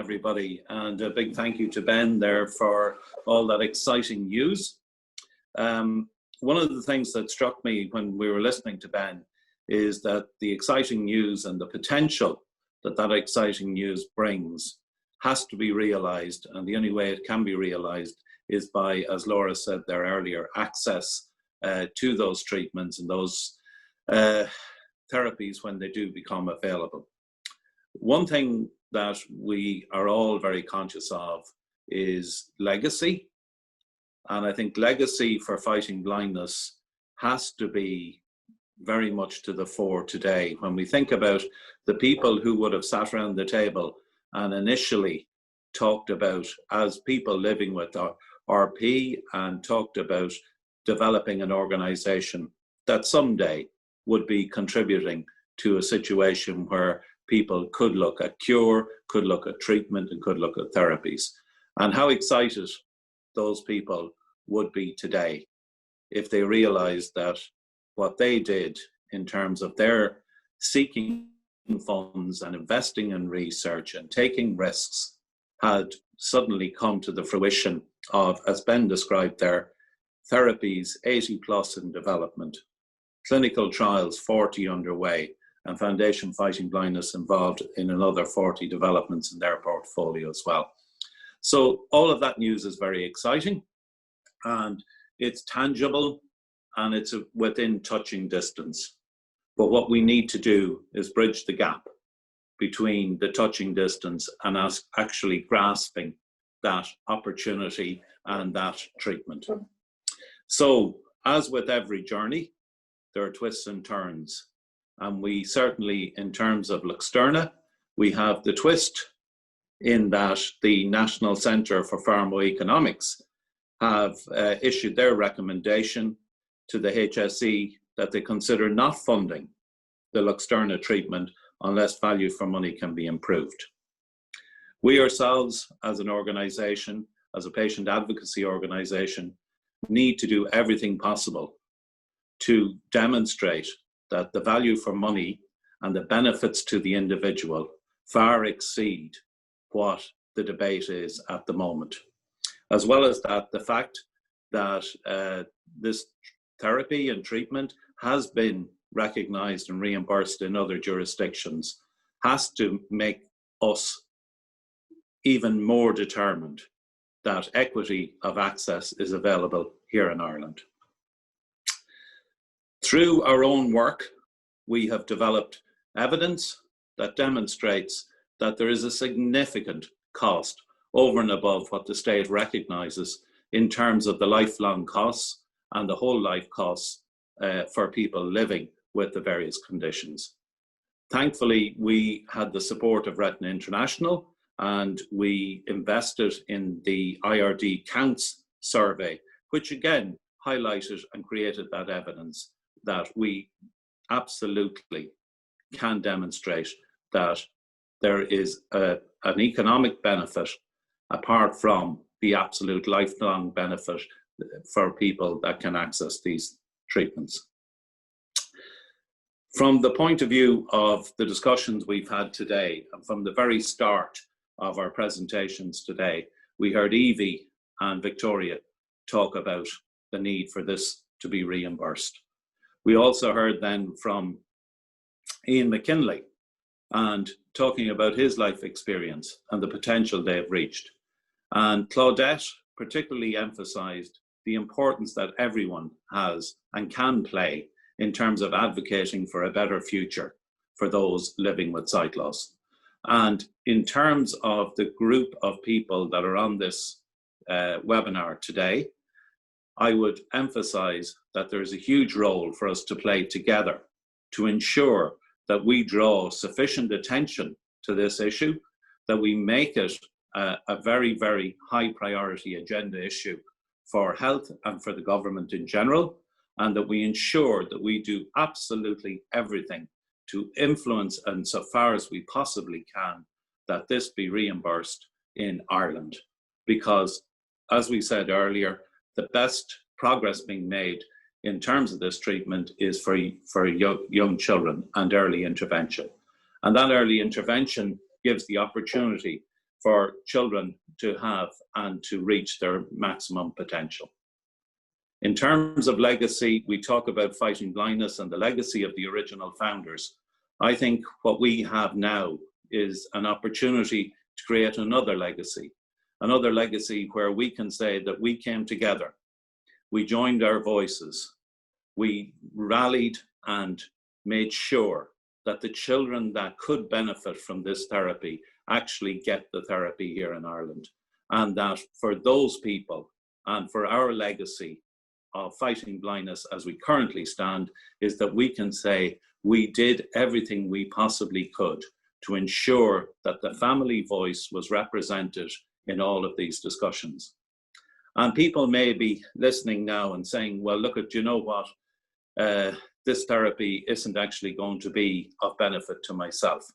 everybody, and a big thank you to Ben there for all that exciting news. One of the things that struck me when we were listening to Ben is that the exciting news and the potential that that exciting news brings has to be realized, and the only way it can be realized is by, as Laura said there earlier, access to those treatments and those therapies when they do become available. One thing that we are all very conscious of is legacy. And I think legacy for fighting blindness has to be very much to the fore today. When we think about the people who would have sat around the table and initially talked about, as people living with RP, and talked about developing an organization that someday would be contributing to a situation where people could look at cure, could look at treatment, and could look at therapies. And how excited those people would be today if they realized that what they did in terms of their seeking funds and investing in research and taking risks had suddenly come to the fruition of, as Ben described there, therapies 80 plus in development, clinical trials 40 underway, and Foundation Fighting Blindness involved in another 40 developments in their portfolio as well. So all of that news is very exciting, and it's tangible, and it's within touching distance. But what we need to do is bridge the gap between the touching distance and us actually grasping that opportunity and that treatment. So, as with every journey, there are twists and turns. And we certainly, in terms of Luxturna, we have the twist in that the National Centre for Pharmacoeconomics have issued their recommendation to the HSE that they consider not funding the Luxturna treatment unless value for money can be improved. We ourselves, as an organisation, as a patient advocacy organisation, need to do everything possible to demonstrate that the value for money and the benefits to the individual far exceed what the debate is at the moment. As well as that, the fact that this therapy and treatment has been recognised and reimbursed in other jurisdictions has to make us even more determined that equity of access is available here in Ireland. Through our own work, we have developed evidence that demonstrates that there is a significant cost over and above what the state recognises in terms of the lifelong costs and the whole life costs for people living with the various conditions. Thankfully, we had the support of Retina International, and we invested in the IRD Counts survey, which again highlighted and created that evidence that we absolutely can demonstrate that there is an economic benefit apart from the absolute lifelong benefit for people that can access these treatments. From the point of view of the discussions we've had today, and from the very start of our presentations today, we heard Evie and Victoria talk about the need for this to be reimbursed. We also heard then from Ian McKinley and talking about his life experience and the potential they have reached. And Claudette particularly emphasised the importance that everyone has and can play in terms of advocating for a better future for those living with sight loss. And in terms of the group of people that are on this webinar today, I would emphasize that there is a huge role for us to play together to ensure that we draw sufficient attention to this issue, that we make it a very, very high priority agenda issue for health and for the government in general, and that we ensure that we do absolutely everything to influence, and so far as we possibly can, that this be reimbursed in Ireland. Because, as we said earlier, the best progress being made in terms of this treatment is for young children and early intervention. And that early intervention gives the opportunity for children to have and to reach their maximum potential. In terms of legacy, we talk about fighting blindness and the legacy of the original founders. I think what we have now is an opportunity to create another legacy where we can say that we came together, we joined our voices, we rallied and made sure that the children that could benefit from this therapy actually get the therapy here in Ireland. And that for those people and for our legacy of fighting blindness as we currently stand, is that we can say we did everything we possibly could to ensure that the family voice was represented in all of these discussions. And people may be listening now and saying, well, look, you know what, this therapy isn't actually going to be of benefit to myself.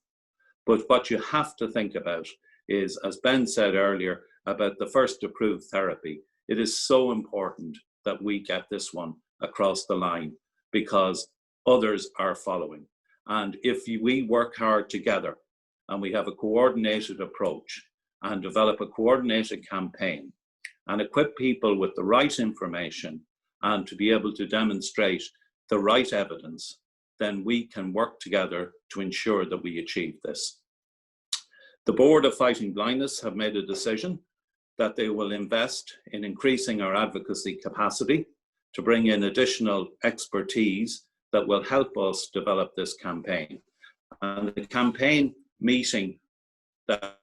But what you have to think about is, as Ben said earlier, about the first approved therapy. It is so important that we get this one across the line because others are following. And if we work hard together and we have a coordinated approach and develop a coordinated campaign and equip people with the right information and to be able to demonstrate the right evidence, then we can work together to ensure that we achieve this. The Board of Fighting Blindness have made a decision that they will invest in increasing our advocacy capacity to bring in additional expertise that will help us develop this campaign. And the campaign meeting that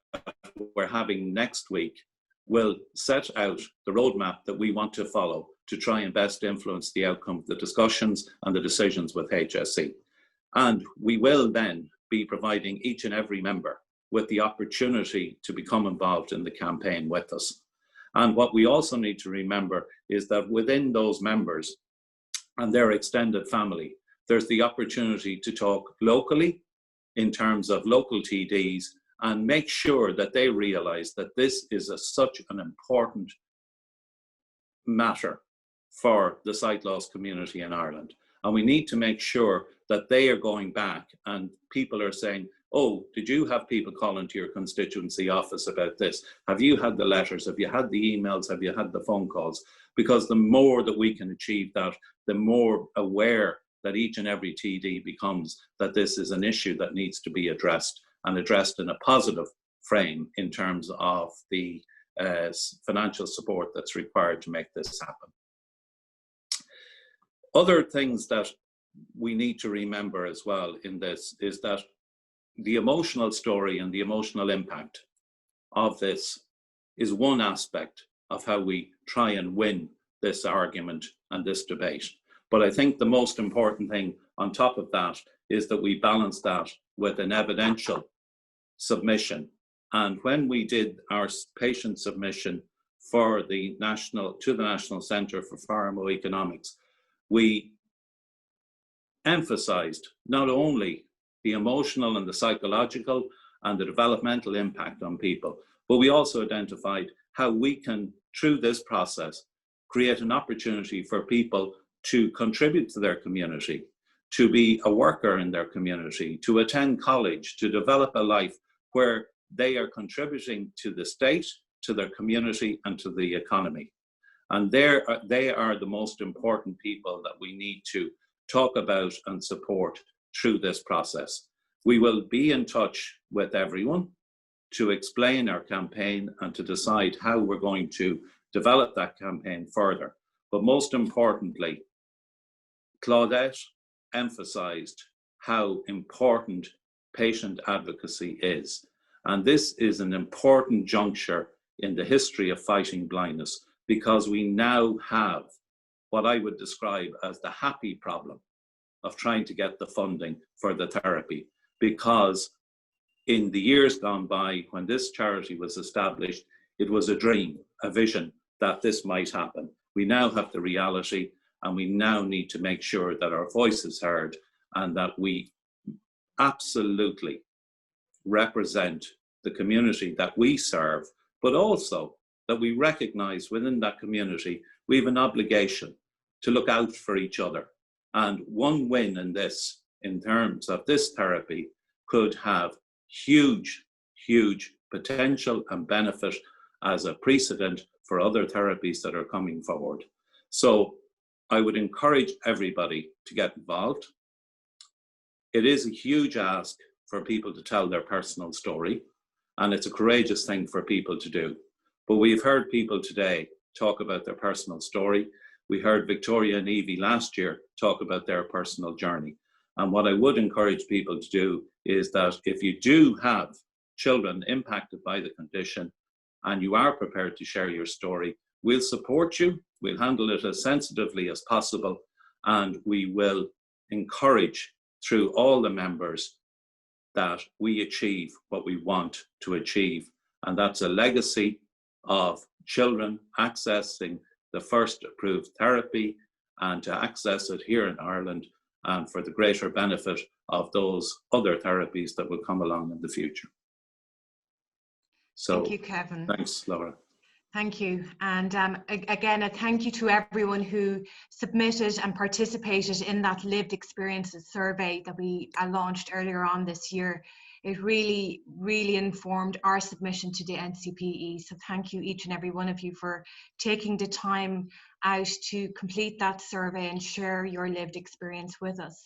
we're having next week will set out the roadmap that we want to follow to try and best influence the outcome of the discussions and the decisions with HSE. And we will then be providing each and every member with the opportunity to become involved in the campaign with us. And what we also need to remember is that within those members and their extended family, there's the opportunity to talk locally in terms of local TDs and make sure that they realize that this is such an important matter for the sight loss community in Ireland. And we need to make sure that they are going back and people are saying, oh, did you have people calling to your constituency office about this? Have you had the letters? Have you had the emails? Have you had the phone calls? Because the more that we can achieve that, the more aware that each and every TD becomes that this is an issue that needs to be addressed and addressed in a positive frame in terms of the financial support that's required to make this happen. Other things that we need to remember as well in this is that the emotional story and the emotional impact of this is one aspect of how we try and win this argument and this debate. But I think the most important thing on top of that is that we balance that with an evidential submission. And when we did our patient submission for the National Centre for Pharmacoeconomics, we emphasized not only the emotional and the psychological and the developmental impact on people, but we also identified how we can, through this process, create an opportunity for people to contribute to their community, to be a worker in their community, to attend college, to develop a life where they are contributing to the state, to their community, and to the economy. And they are the most important people that we need to talk about and support through this process. We will be in touch with everyone to explain our campaign and to decide how we're going to develop that campaign further. But most importantly, Claudette emphasized how important patient advocacy is. And this is an important juncture in the history of fighting blindness because we now have what I would describe as the happy problem of trying to get the funding for the therapy. Because in the years gone by, when this charity was established, it was a dream, a vision that this might happen. We now have the reality, and we now need to make sure that our voice is heard and that we absolutely represent the community that we serve, but also that we recognize within that community, we have an obligation to look out for each other. And one win in this, in terms of this therapy, could have huge, huge potential and benefit as a precedent for other therapies that are coming forward. So I would encourage everybody to get involved. It is a huge ask for people to tell their personal story, and it's a courageous thing for people to do. But we've heard people today talk about their personal story. We heard Victoria and Evie last year talk about their personal journey. And what I would encourage people to do is that if you do have children impacted by the condition and you are prepared to share your story, we'll support you, we'll handle it as sensitively as possible, and we will encourage through all the members that we achieve what we want to achieve. And that's a legacy of children accessing the first approved therapy and to access it here in Ireland, and for the greater benefit of those other therapies that will come along in the future. So, thank you, Kevin. Thanks, Laura. Thank you. And again, a thank you to everyone who submitted and participated in that lived experiences survey that we launched earlier on this year. It really, really informed our submission to the NCPE. So thank you, each and every one of you, for taking the time out to complete that survey and share your lived experience with us.